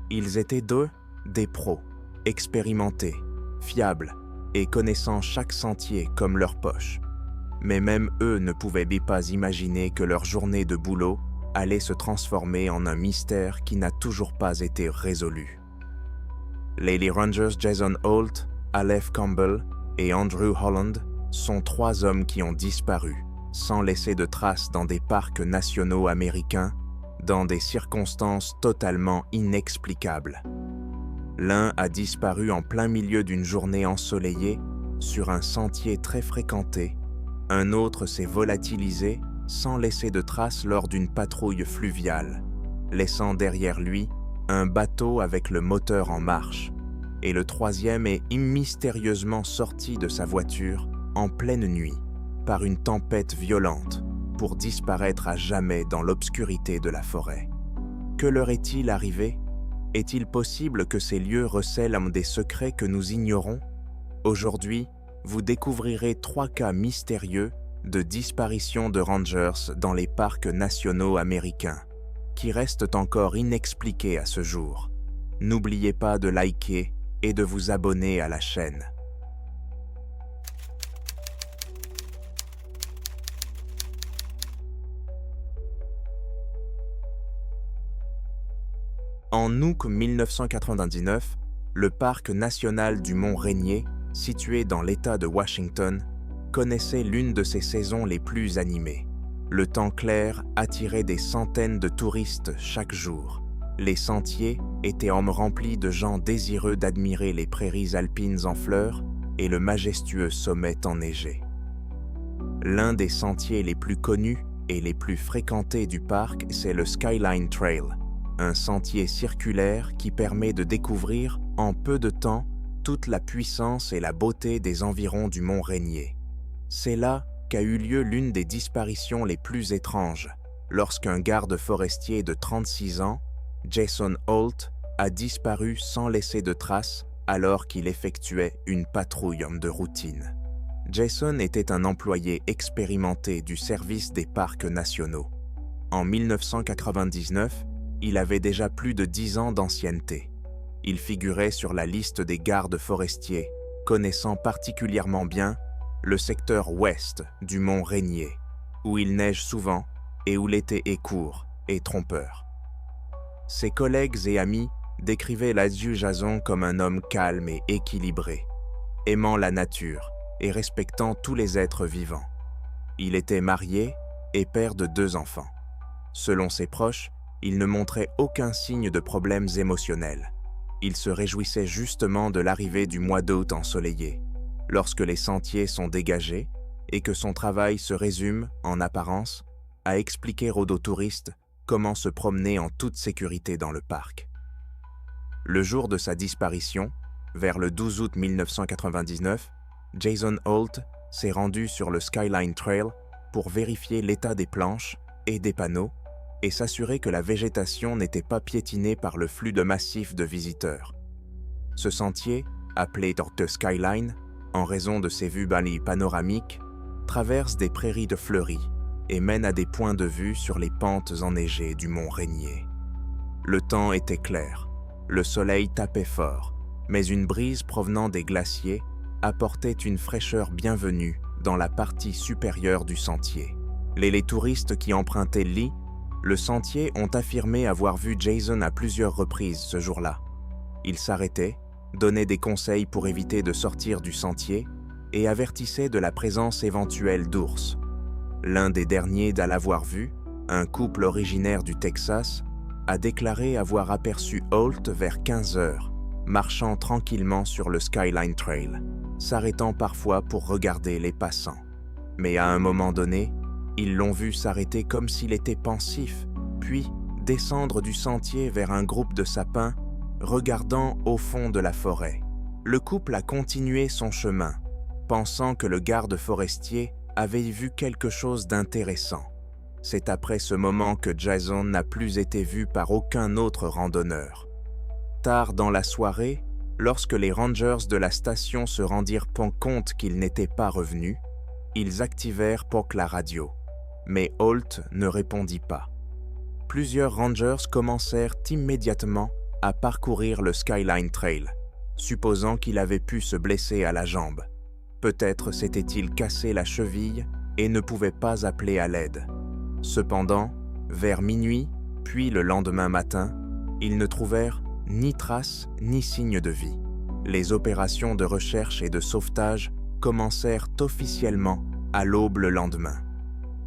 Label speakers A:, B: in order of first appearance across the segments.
A: Ils étaient des pros, expérimentés, fiables et connaissant chaque sentier comme leur poche. Mais même eux ne pouvaient pas imaginer que leur journée de boulot allait se transformer en un mystère qui n'a toujours pas été résolu. Les Lady Rangers Jason Holt, Aleph Campbell et Andrew Holland sont 3 hommes qui ont disparu, sans laisser de traces dans des parcs nationaux américains, dans des circonstances totalement inexplicables. L'un a disparu en plein milieu d'une journée ensoleillée, sur un sentier très fréquenté. Un autre s'est volatilisé sans laisser de traces lors d'une patrouille fluviale, laissant derrière lui un bateau avec le moteur en marche. Et le 3e est mystérieusement sorti de sa voiture en pleine nuit, par une tempête violente, pour disparaître à jamais dans l'obscurité de la forêt. Que leur est-il arrivé? Est-il possible que ces lieux recèlent des secrets que nous ignorons? Aujourd'hui, vous découvrirez 3 cas mystérieux de disparition de rangers dans les parcs nationaux américains, qui restent encore inexpliqués à ce jour. N'oubliez pas de liker et de vous abonner à la chaîne. En août 1999, le parc national du Mont Rainier, situé dans l'État de Washington, connaissait l'une de ses saisons les plus animées. Le temps clair attirait des centaines de touristes chaque jour. Les sentiers étaient remplis de gens désireux d'admirer les prairies alpines en fleurs et le majestueux sommet enneigé. L'un des sentiers les plus connus et les plus fréquentés du parc, c'est le Skyline Trail, un sentier circulaire qui permet de découvrir en peu de temps toute la puissance et la beauté des environs du Mont Rainier. C'est là qu'a eu lieu l'une des disparitions les plus étranges, lorsqu'un garde forestier de 36 ans, Jason Holt, a disparu sans laisser de traces alors qu'il effectuait une patrouille de routine. Jason était un employé expérimenté du service des parcs nationaux. En 1999, il avait déjà plus de 10 ans d'ancienneté. Il figurait sur la liste des gardes forestiers, connaissant particulièrement bien le secteur ouest du Mont Rainier, où il neige souvent et où l'été est court et trompeur. Ses collègues et amis décrivaient l'adieu Jason comme un homme calme et équilibré, aimant la nature et respectant tous les êtres vivants. Il était marié et père de 2 enfants. Selon ses proches, il ne montrait aucun signe de problèmes émotionnels. Il se réjouissait justement de l'arrivée du mois d'août ensoleillé, lorsque les sentiers sont dégagés et que son travail se résume, en apparence, à expliquer aux touristes comment se promener en toute sécurité dans le parc. Le jour de sa disparition, vers le 12 août 1999, Jason Holt s'est rendu sur le Skyline Trail pour vérifier l'état des planches et des panneaux et s'assurer que la végétation n'était pas piétinée par le flux de massifs de visiteurs. Ce sentier, appelé The Skyline, en raison de ses vues panoramiques, traverse des prairies de fleuries et mène à des points de vue sur les pentes enneigées du Mont Rainier. Le temps était clair, le soleil tapait fort, mais une brise provenant des glaciers apportait une fraîcheur bienvenue dans la partie supérieure du sentier. Les touristes qui empruntaient le sentier ont affirmé avoir vu Jason à plusieurs reprises ce jour-là. Il s'arrêtait, donnait des conseils pour éviter de sortir du sentier et avertissait de la présence éventuelle d'ours. L'un des derniers à l'avoir vu, un couple originaire du Texas, a déclaré avoir aperçu Holt vers 15 heures, marchant tranquillement sur le Skyline Trail, s'arrêtant parfois pour regarder les passants. Mais à un moment donné, ils l'ont vu s'arrêter comme s'il était pensif, puis descendre du sentier vers un groupe de sapins, regardant au fond de la forêt. Le couple a continué son chemin, pensant que le garde forestier avait vu quelque chose d'intéressant. C'est après ce moment que Jason n'a plus été vu par aucun autre randonneur. Tard dans la soirée, lorsque les rangers de la station se rendirent compte qu'il n'était pas revenu, ils activèrent la radio. Mais Holt ne répondit pas. Plusieurs rangers commencèrent immédiatement à parcourir le Skyline Trail, supposant qu'il avait pu se blesser à la jambe. Peut-être s'était-il cassé la cheville et ne pouvait pas appeler à l'aide. Cependant, vers minuit, puis le lendemain matin, ils ne trouvèrent ni traces ni signes de vie. Les opérations de recherche et de sauvetage commencèrent officiellement à l'aube le lendemain.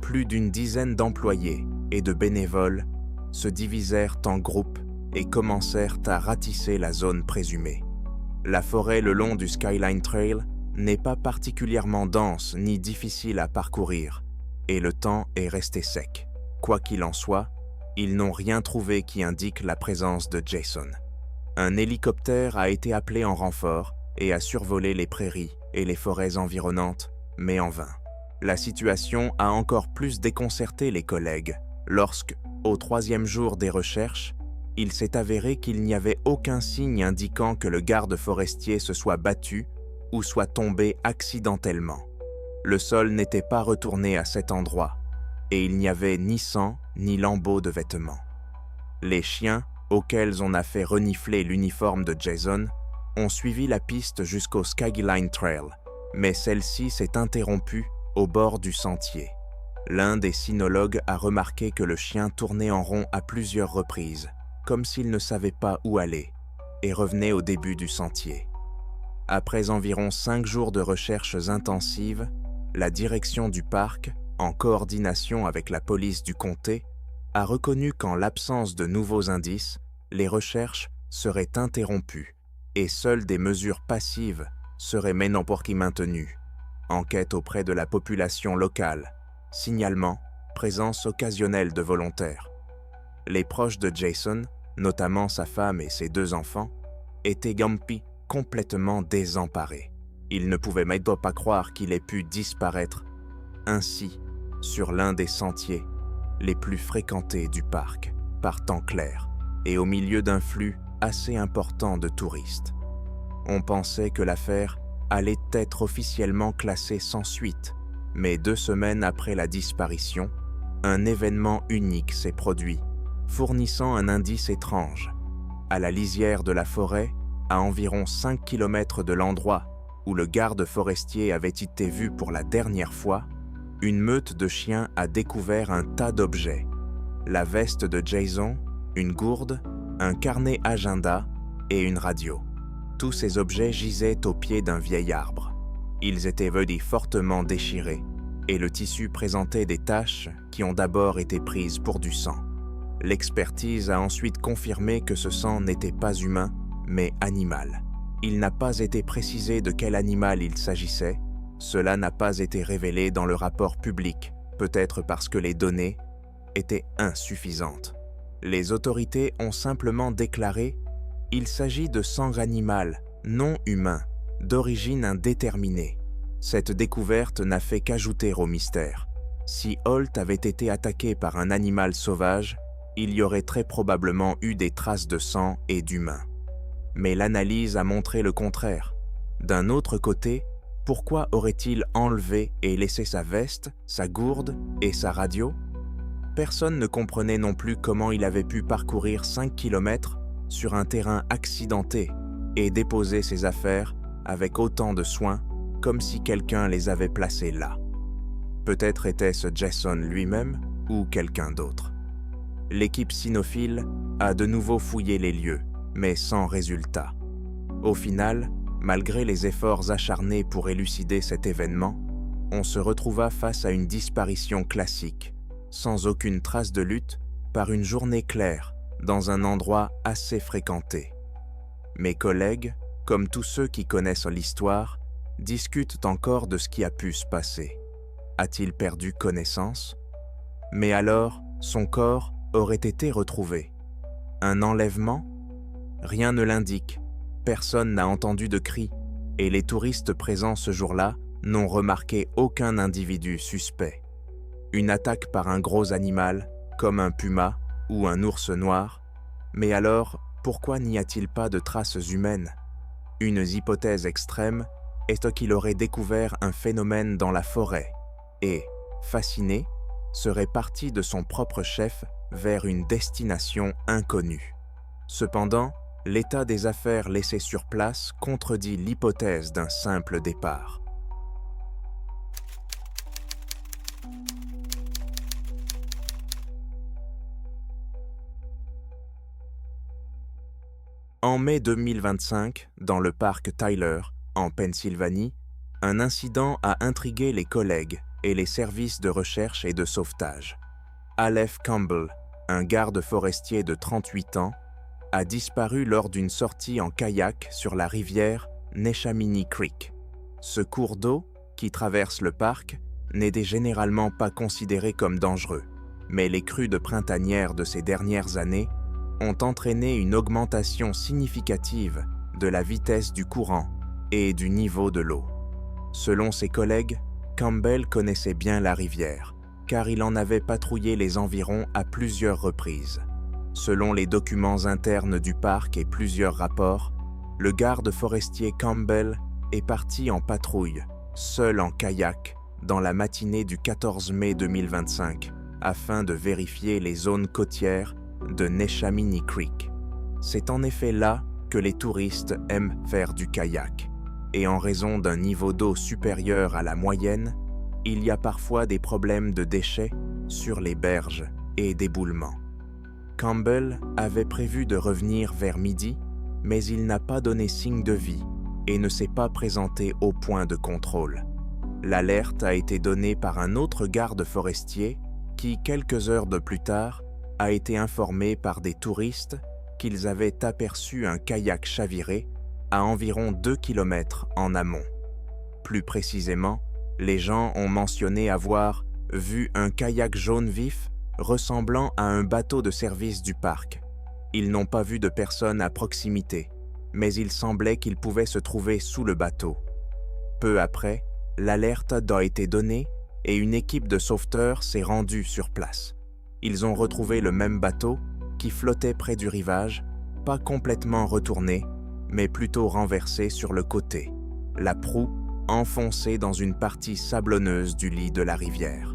A: Plus d'une dizaine d'employés et de bénévoles se divisèrent en groupes et commencèrent à ratisser la zone présumée. La forêt le long du Skyline Trail n'est pas particulièrement dense ni difficile à parcourir, et le temps est resté sec. Quoi qu'il en soit, ils n'ont rien trouvé qui indique la présence de Jason. Un hélicoptère a été appelé en renfort et a survolé les prairies et les forêts environnantes, mais en vain. La situation a encore plus déconcerté les collègues lorsque, au 3e jour des recherches, il s'est avéré qu'il n'y avait aucun signe indiquant que le garde forestier se soit battu ou soit tombé accidentellement. Le sol n'était pas retourné à cet endroit, et il n'y avait ni sang ni lambeaux de vêtements. Les chiens, auxquels on a fait renifler l'uniforme de Jason, ont suivi la piste jusqu'au Skyline Trail, mais celle-ci s'est interrompue au bord du sentier. L'un des cynologues a remarqué que le chien tournait en rond à plusieurs reprises, comme s'il ne savait pas où aller, et revenait au début du sentier. Après environ 5 jours de recherches intensives, la direction du parc, en coordination avec la police du comté, a reconnu qu'en l'absence de nouveaux indices, les recherches seraient interrompues et seules des mesures passives seraient maintenues. Enquête auprès de la population locale, signalement, présence occasionnelle de volontaires. Les proches de Jason, notamment sa femme et ses 2 enfants, étaient complètement désemparés. Ils ne pouvaient même pas croire qu'il ait pu disparaître ainsi sur l'un des sentiers les plus fréquentés du parc, par temps clair, et au milieu d'un flux assez important de touristes. On pensait que l'affaire allait être officiellement classée sans suite, mais 2 semaines après la disparition, un événement unique s'est produit, fournissant un indice étrange. À la lisière de la forêt, à environ 5 km de l'endroit où le garde forestier avait été vu pour la dernière fois, une meute de chiens a découvert un tas d'objets. La veste de Jason, une gourde, un carnet agenda et une radio. Tous ces objets gisaient au pied d'un vieil arbre. Ils étaient fortement déchirés et le tissu présentait des taches qui ont d'abord été prises pour du sang. L'expertise a ensuite confirmé que ce sang n'était pas humain, mais animal. Il n'a pas été précisé de quel animal il s'agissait. Cela n'a pas été révélé dans le rapport public, peut-être parce que les données étaient insuffisantes. Les autorités ont simplement déclaré « Il s'agit de sang animal, non humain, d'origine indéterminée ». Cette découverte n'a fait qu'ajouter au mystère. Si Holt avait été attaqué par un animal sauvage, il y aurait très probablement eu des traces de sang et d'humain. Mais l'analyse a montré le contraire. D'un autre côté, pourquoi aurait-il enlevé et laissé sa veste, sa gourde et sa radio? Personne ne comprenait non plus comment il avait pu parcourir 5 km sur un terrain accidenté et déposer ses affaires avec autant de soin, comme si quelqu'un les avait placées là. Peut-être était-ce Jason lui-même ou quelqu'un d'autre. L'équipe cynophile a de nouveau fouillé les lieux, mais sans résultat. Au final, malgré les efforts acharnés pour élucider cet événement, on se retrouva face à une disparition classique, sans aucune trace de lutte, par une journée claire, dans un endroit assez fréquenté. Mes collègues, comme tous ceux qui connaissent l'histoire, discutent encore de ce qui a pu se passer. A-t-il perdu connaissance? Mais alors, son corps aurait été retrouvé. Un enlèvement? Rien ne l'indique. Personne n'a entendu de cris, et les touristes présents ce jour-là n'ont remarqué aucun individu suspect. Une attaque par un gros animal, comme un puma ou un ours noir, mais alors, pourquoi n'y a-t-il pas de traces humaines? Une hypothèse extrême est qu'il aurait découvert un phénomène dans la forêt et, fasciné, serait parti de son propre chef vers une destination inconnue. Cependant, l'état des affaires laissé sur place contredit l'hypothèse d'un simple départ. En mai 2025, dans le parc Tyler, en Pennsylvanie, un incident a intrigué les collègues et les services de recherche et de sauvetage. Aleph Campbell, un garde forestier de 38 ans, a disparu lors d'une sortie en kayak sur la rivière Neshaminy Creek. Ce cours d'eau, qui traverse le parc, n'était généralement pas considéré comme dangereux, mais les crues de printanières de ces dernières années ont entraîné une augmentation significative de la vitesse du courant et du niveau de l'eau. Selon ses collègues, Campbell connaissait bien la rivière, car il en avait patrouillé les environs à plusieurs reprises. Selon les documents internes du parc et plusieurs rapports, le garde forestier Campbell est parti en patrouille, seul en kayak, dans la matinée du 14 mai 2025, afin de vérifier les zones côtières de Neshaminy Creek. C'est en effet là que les touristes aiment faire du kayak, et en raison d'un niveau d'eau supérieur à la moyenne, il y a parfois des problèmes de déchets sur les berges et d'éboulement. Campbell avait prévu de revenir vers midi, mais il n'a pas donné signe de vie et ne s'est pas présenté au point de contrôle. L'alerte a été donnée par un autre garde forestier qui, quelques heures de plus tard, a été informé par des touristes qu'ils avaient aperçu un kayak chaviré à environ 2 km en amont. Plus précisément, les gens ont mentionné avoir vu un kayak jaune vif ressemblant à un bateau de service du parc. Ils n'ont pas vu de personne à proximité, mais il semblait qu'il pouvait se trouver sous le bateau. Peu après, l'alerte a été donnée et une équipe de sauveteurs s'est rendue sur place. Ils ont retrouvé le même bateau qui flottait près du rivage, pas complètement retourné, mais plutôt renversé sur le côté, la proue enfoncée dans une partie sablonneuse du lit de la rivière.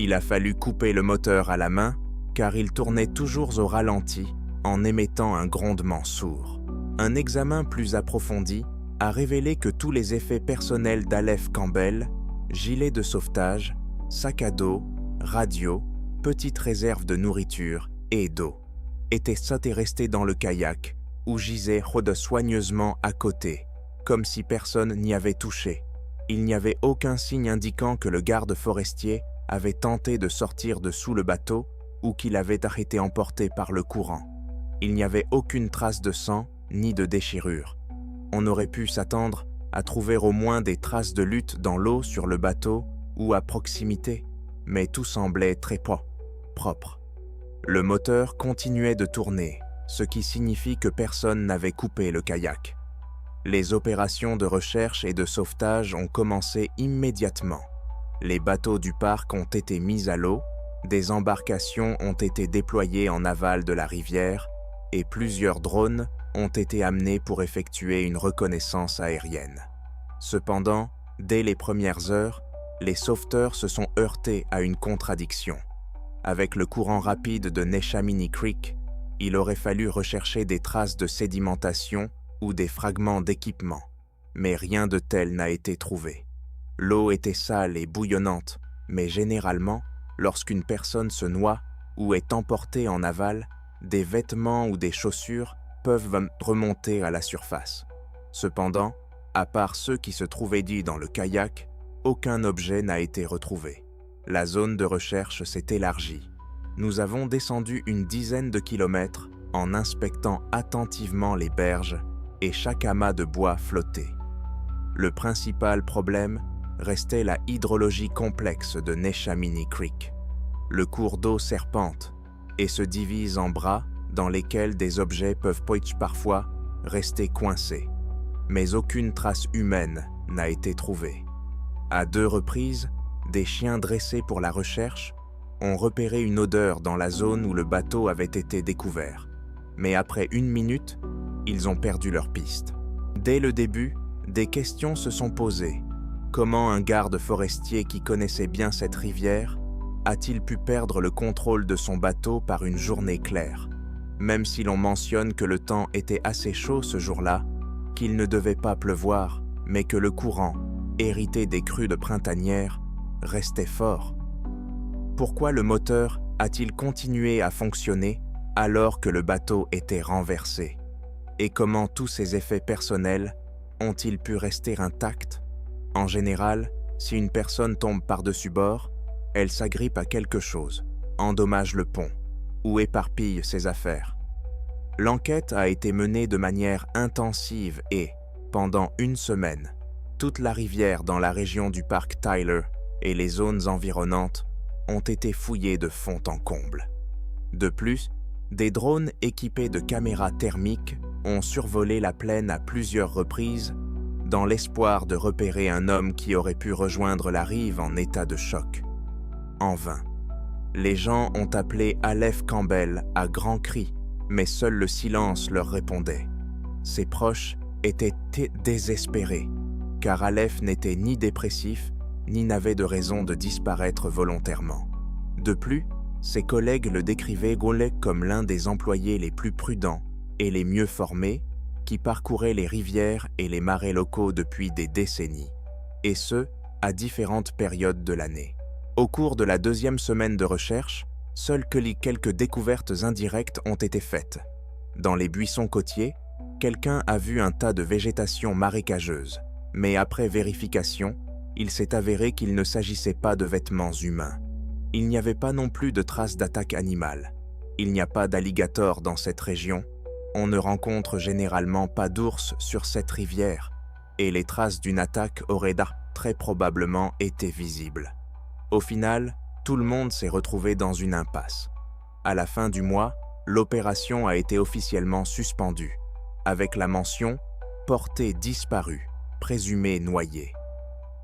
A: Il a fallu couper le moteur à la main, car il tournait toujours au ralenti en émettant un grondement sourd. Un examen plus approfondi a révélé que tous les effets personnels d'Aleph Campbell, gilet de sauvetage, sac à dos, radio, petite réserve de nourriture et d'eau, étaient restés dans le kayak où gisait Rhoda soigneusement à côté, comme si personne n'y avait touché. Il n'y avait aucun signe indiquant que le garde forestier avait tenté de sortir de sous le bateau ou qu'il avait été emporté par le courant. Il n'y avait aucune trace de sang ni de déchirure. On aurait pu s'attendre à trouver au moins des traces de lutte dans l'eau sur le bateau ou à proximité, mais tout semblait très propre. Le moteur continuait de tourner, ce qui signifie que personne n'avait coupé le kayak. Les opérations de recherche et de sauvetage ont commencé immédiatement. Les bateaux du parc ont été mis à l'eau, des embarcations ont été déployées en aval de la rivière et plusieurs drones ont été amenés pour effectuer une reconnaissance aérienne. Cependant, dès les premières heures, les sauveteurs se sont heurtés à une contradiction. Avec le courant rapide de Neshaminy Creek, il aurait fallu rechercher des traces de sédimentation ou des fragments d'équipement, mais rien de tel n'a été trouvé. L'eau était sale et bouillonnante, mais généralement, lorsqu'une personne se noie ou est emportée en aval, des vêtements ou des chaussures peuvent remonter à la surface. Cependant, à part ceux qui se trouvaient dits dans le kayak, aucun objet n'a été retrouvé. La zone de recherche s'est élargie. Nous avons descendu une dizaine de kilomètres en inspectant attentivement les berges et chaque amas de bois flotté. Le principal problème restait la hydrologie complexe de Neshaminy Creek. Le cours d'eau serpente et se divise en bras dans lesquels des objets peuvent parfois rester coincés. Mais aucune trace humaine n'a été trouvée. À 2 reprises, des chiens dressés pour la recherche ont repéré une odeur dans la zone où le bateau avait été découvert. Mais après 1 minute, ils ont perdu leur piste. Dès le début, des questions se sont posées. Comment un garde forestier qui connaissait bien cette rivière a-t-il pu perdre le contrôle de son bateau par une journée claire? même si l'on mentionne que le temps était assez chaud ce jour-là, qu'il ne devait pas pleuvoir, mais que le courant, hérité des crues de printanière, restait fort. Pourquoi le moteur a-t-il continué à fonctionner alors que le bateau était renversé? Et comment tous ces effets personnels ont-ils pu rester intacts? En général, si une personne tombe par-dessus bord, elle s'agrippe à quelque chose, endommage le pont ou éparpille ses affaires. L'enquête a été menée de manière intensive et, pendant une semaine, toute la rivière dans la région du parc Tyler et les zones environnantes ont été fouillées de fond en comble. De plus, des drones équipés de caméras thermiques ont survolé la plaine à plusieurs reprises dans l'espoir de repérer un homme qui aurait pu rejoindre la rive en état de choc. En vain. Les gens ont appelé Aleph Campbell à grands cris, mais seul le silence leur répondait. Ses proches étaient désespérés, car Aleph n'était ni dépressif, ni n'avait de raison de disparaître volontairement. De plus, ses collègues le décrivaient comme l'un des employés les plus prudents et les mieux formés qui parcouraient les rivières et les marais locaux depuis des décennies, et ce, à différentes périodes de l'année. Au cours de la deuxième semaine de recherche, seules quelques découvertes indirectes ont été faites. Dans les buissons côtiers, quelqu'un a vu un tas de végétation marécageuse, mais après vérification, il s'est avéré qu'il ne s'agissait pas de vêtements humains. Il n'y avait pas non plus de traces d'attaque animale. Il n'y a pas d'alligator dans cette région. On ne rencontre généralement pas d'ours sur cette rivière, et les traces d'une attaque auraient très probablement été visibles. Au final, tout le monde s'est retrouvé dans une impasse. À la fin du mois, l'opération a été officiellement suspendue, avec la mention « portée disparue, présumée noyée ».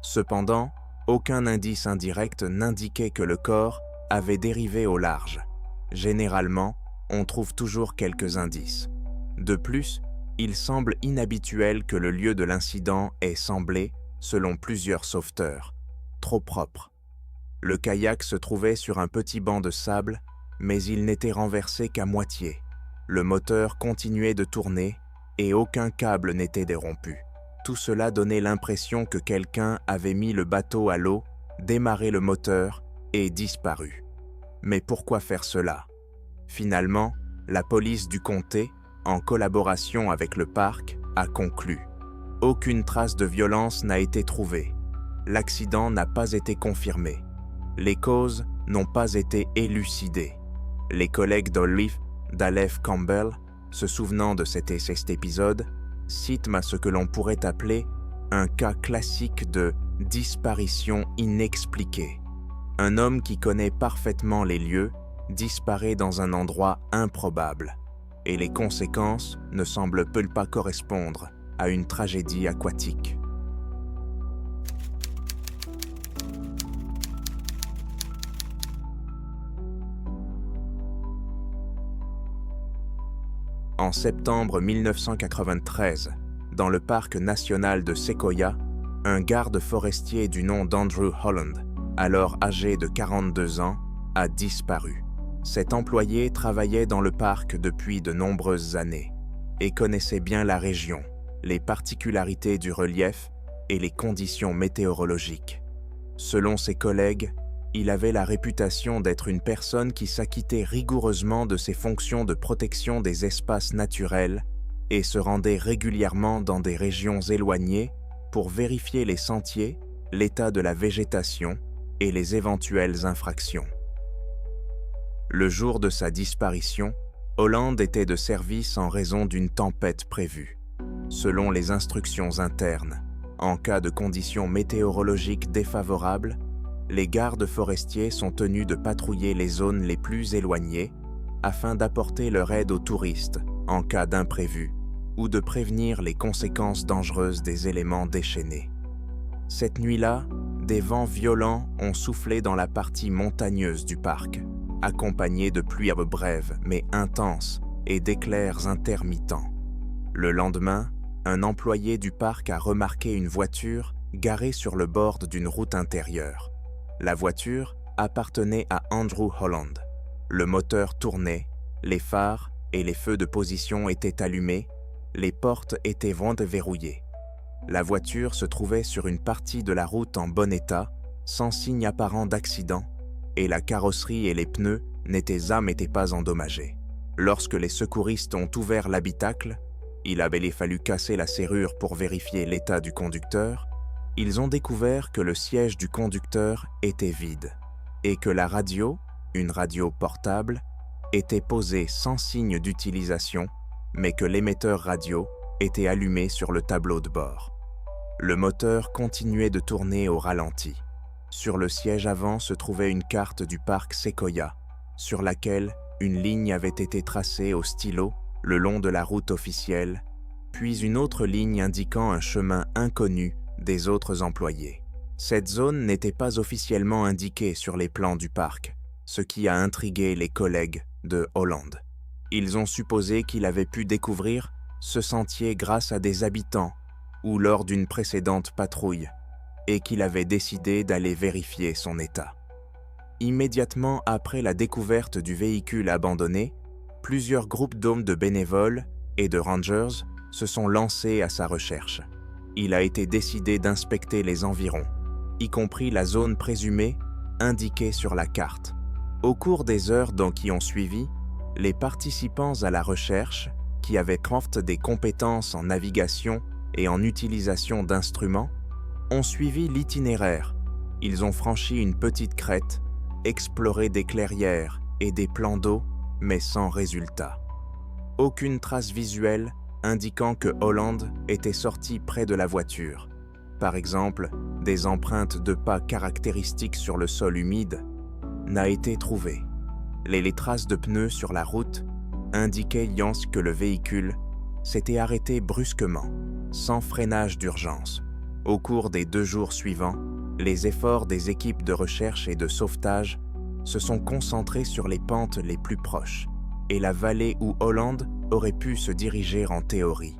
A: Cependant, aucun indice indirect n'indiquait que le corps avait dérivé au large. Généralement, on trouve toujours quelques indices. De plus, il semble inhabituel que le lieu de l'incident ait semblé, selon plusieurs sauveteurs, trop propre. Le kayak se trouvait sur un petit banc de sable, mais il n'était renversé qu'à moitié. Le moteur continuait de tourner et aucun câble n'était dérompu. Tout cela donnait l'impression que quelqu'un avait mis le bateau à l'eau, démarré le moteur et disparu. Mais pourquoi faire cela? Finalement, la police du comté, en collaboration avec le parc, a conclu. Aucune trace de violence n'a été trouvée. L'accident n'a pas été confirmé. Les causes n'ont pas été élucidées. Les collègues d'Aleph Campbell, se souvenant de cet épisode, citent ce que l'on pourrait appeler un cas classique de disparition inexpliquée. Un homme qui connaît parfaitement les lieux disparaît dans un endroit improbable, et les conséquences ne semblent pas correspondre à une tragédie aquatique. En septembre 1993, dans le parc national de Sequoia, un garde forestier du nom d'Andrew Holland, alors âgé de 42 ans, a disparu. Cet employé travaillait dans le parc depuis de nombreuses années et connaissait bien la région, les particularités du relief et les conditions météorologiques. Selon ses collègues, il avait la réputation d'être une personne qui s'acquittait rigoureusement de ses fonctions de protection des espaces naturels et se rendait régulièrement dans des régions éloignées pour vérifier les sentiers, l'état de la végétation et les éventuelles infractions. Le jour de sa disparition, Holland était de service en raison d'une tempête prévue. Selon les instructions internes, en cas de conditions météorologiques défavorables, les gardes forestiers sont tenus de patrouiller les zones les plus éloignées afin d'apporter leur aide aux touristes en cas d'imprévu ou de prévenir les conséquences dangereuses des éléments déchaînés. Cette nuit-là, des vents violents ont soufflé dans la partie montagneuse du parc, accompagnés de pluies brèves mais intenses et d'éclairs intermittents. Le lendemain, un employé du parc a remarqué une voiture garée sur le bord d'une route intérieure. La voiture appartenait à Andrew Holland. Le moteur tournait, les phares et les feux de position étaient allumés, les portes étaient verrouillées. La voiture se trouvait sur une partie de la route en bon état, sans signe apparent d'accident, et la carrosserie et les pneus n'étaient pas endommagés. Lorsque les secouristes ont ouvert l'habitacle, il avait fallu casser la serrure pour vérifier l'état du conducteur, ils ont découvert que le siège du conducteur était vide et que la radio, une radio portable, était posée sans signe d'utilisation, mais que l'émetteur radio était allumé sur le tableau de bord. Le moteur continuait de tourner au ralenti. Sur le siège avant se trouvait une carte du parc Sequoia, sur laquelle une ligne avait été tracée au stylo le long de la route officielle, puis une autre ligne indiquant un chemin inconnu des autres employés. Cette zone n'était pas officiellement indiquée sur les plans du parc, ce qui a intrigué les collègues de Holland. Ils ont supposé qu'il avait pu découvrir ce sentier grâce à des habitants ou lors d'une précédente patrouille, et qu'il avait décidé d'aller vérifier son état. Immédiatement après la découverte du véhicule abandonné, plusieurs groupes d'hommes de bénévoles et de rangers se sont lancés à sa recherche. Il a été décidé d'inspecter les environs, y compris la zone présumée indiquée sur la carte. Au cours des heures qui ont suivi, les participants à la recherche, qui avaient des compétences en navigation et en utilisation d'instruments, ont suivi l'itinéraire. Ils ont franchi une petite crête, exploré des clairières et des plans d'eau, mais sans résultat. Aucune trace visuelle indiquant que Holland était sorti près de la voiture. Par exemple, des empreintes de pas caractéristiques sur le sol humide n'a été trouvée. Les traces de pneus sur la route indiquaient que le véhicule s'était arrêté brusquement, sans freinage d'urgence. Au cours des 2 jours suivants, les efforts des équipes de recherche et de sauvetage se sont concentrés sur les pentes les plus proches et la vallée où Holland aurait pu se diriger en théorie.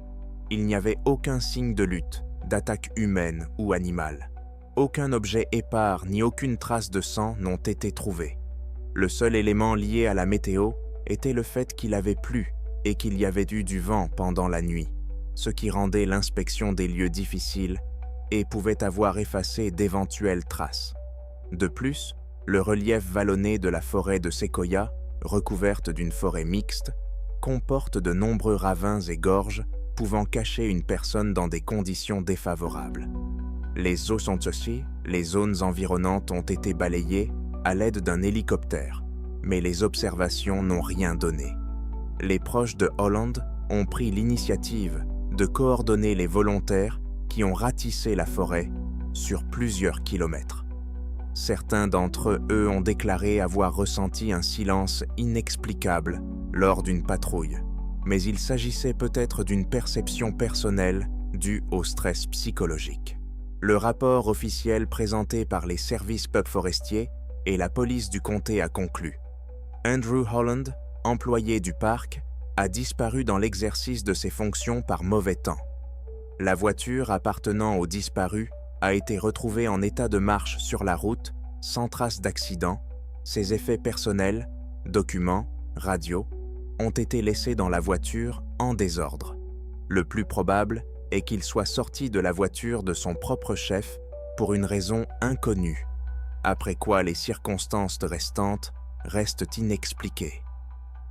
A: Il n'y avait aucun signe de lutte, d'attaque humaine ou animale. Aucun objet épars ni aucune trace de sang n'ont été trouvés. Le seul élément lié à la météo était le fait qu'il avait plu et qu'il y avait eu du vent pendant la nuit, ce qui rendait l'inspection des lieux difficile et pouvait avoir effacé d'éventuelles traces. De plus, le relief vallonné de la forêt de Sequoia, recouverte d'une forêt mixte, comporte de nombreux ravins et gorges pouvant cacher une personne dans des conditions défavorables. Les zones environnantes ont été balayées à l'aide d'un hélicoptère, mais les observations n'ont rien donné. Les proches de Holland ont pris l'initiative de coordonner les volontaires qui ont ratissé la forêt sur plusieurs kilomètres. Certains d'entre eux ont déclaré avoir ressenti un silence inexplicable lors d'une patrouille, mais il s'agissait peut-être d'une perception personnelle due au stress psychologique. Le rapport officiel présenté par les services forestiers et la police du comté a conclu. Andrew Holland, employé du parc, a disparu dans l'exercice de ses fonctions par mauvais temps. La voiture appartenant au disparu a été retrouvée en état de marche sur la route, sans trace d'accident. Ses effets personnels, documents, radio, ont été laissés dans la voiture en désordre. Le plus probable est qu'il soit sorti de la voiture de son propre chef pour une raison inconnue, après quoi les circonstances restantes restent inexpliquées.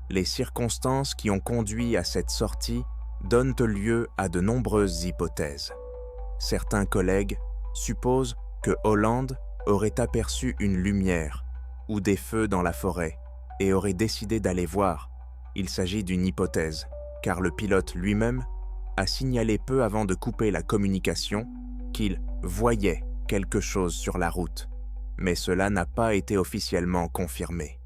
A: Les circonstances qui ont conduit à cette sortie donnent lieu à de nombreuses hypothèses. Certains collègues supposent que Holland aurait aperçu une lumière ou des feux dans la forêt et aurait décidé d'aller voir. Il s'agit d'une hypothèse, car le pilote lui-même a signalé peu avant de couper la communication qu'il voyait quelque chose sur la route, mais cela n'a pas été officiellement confirmé.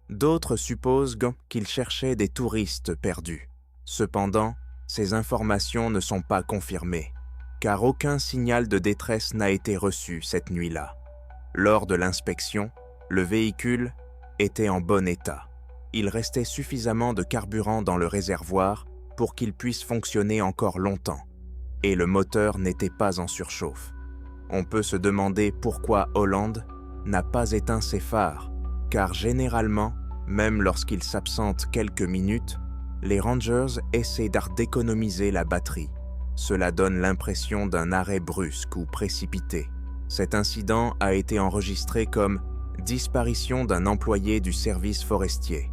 A: D'autres supposent qu'il cherchait des touristes perdus. Cependant, ces informations ne sont pas confirmées, car aucun signal de détresse n'a été reçu cette nuit-là. Lors de l'inspection, le véhicule était en bon état. Il restait suffisamment de carburant dans le réservoir pour qu'il puisse fonctionner encore longtemps, et le moteur n'était pas en surchauffe. On peut se demander pourquoi Holland n'a pas éteint ses phares, car généralement, même lorsqu'il s'absente quelques minutes, Les Rangers essaient d'économiser la batterie. Cela donne l'impression d'un arrêt brusque ou précipité. Cet incident a été enregistré comme « disparition d'un employé du service forestier ».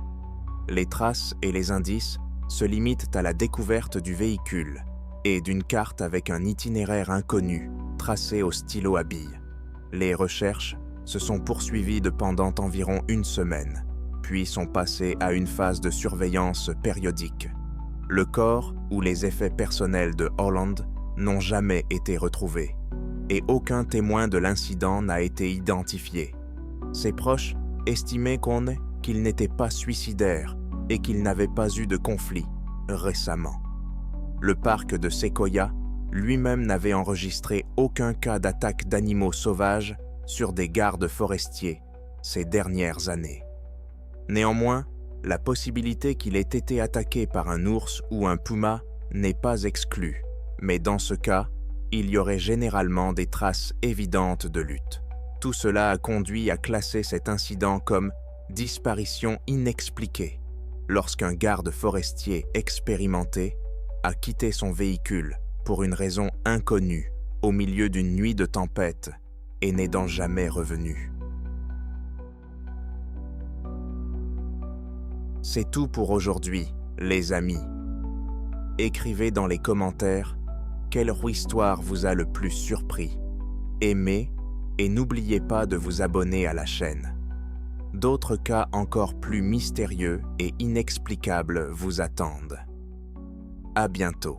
A: Les traces et les indices se limitent à la découverte du véhicule et d'une carte avec un itinéraire inconnu tracé au stylo à billes. Les recherches se sont poursuivies pendant environ une semaine, puis sont passées à une phase de surveillance périodique. Le corps ou les effets personnels de Holland n'ont jamais été retrouvés et aucun témoin de l'incident n'a été identifié. Ses proches estimaient qu'il n'était pas suicidaire et qu'il n'avait pas eu de conflit récemment. Le parc de Sequoia lui-même n'avait enregistré aucun cas d'attaque d'animaux sauvages sur des gardes forestiers ces dernières années. Néanmoins, la possibilité qu'il ait été attaqué par un ours ou un puma n'est pas exclue, mais dans ce cas, il y aurait généralement des traces évidentes de lutte. Tout cela a conduit à classer cet incident comme disparition inexpliquée, lorsqu'un garde forestier expérimenté a quitté son véhicule pour une raison inconnue au milieu d'une nuit de tempête et n'est donc jamais revenu. C'est tout pour aujourd'hui, les amis. Écrivez dans les commentaires quelle histoire vous a le plus surpris. Aimez et n'oubliez pas de vous abonner à la chaîne. D'autres cas encore plus mystérieux et inexplicables vous attendent. À bientôt.